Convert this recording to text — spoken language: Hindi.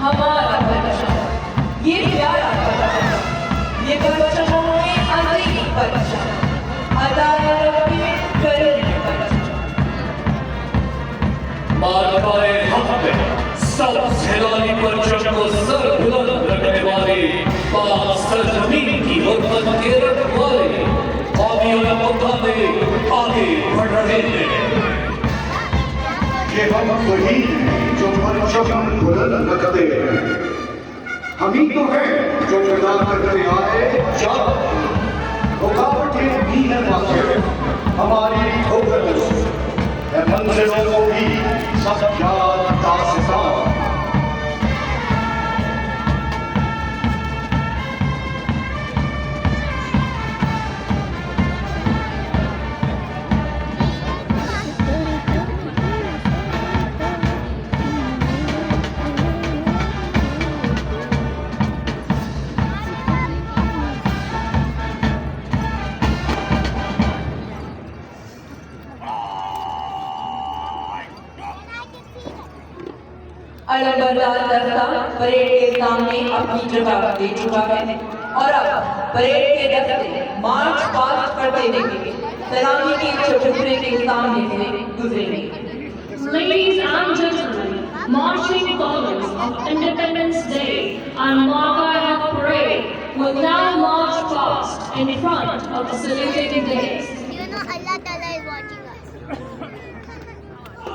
हमारा बच्चा, ये प्यारा बच्चा, ये बच्चा में अजीब बच्चा, अदालत में करीब बच्चा। मालकाए हक में सब सेनानी परचम को सर बुलंद रखने वाले, पाक सरजमीन की हुर्मत के रखवाले, कौमियों मुकाबले आगे बढ़ रहे हैं। ये हम वही जो परचम बुलंद रखते हैं, हम ही तो हैं जो पैदा करते आए जब रुकावटें भी है वाक़ई हमारी ठोकर है मंजिलों को भी सब याद दास्तां। अलंबरदार दस्ता परेड के सामने अपनी जगह दे चुका है और अब परेड के दस्ते मार्च पास्ट करते हुए सलामी के चौथरे के सामने से गुजरेंगे। Ladies and gentlemen, marching followers of Independence Day and Marga Parade will now march past in front of the saluting dais.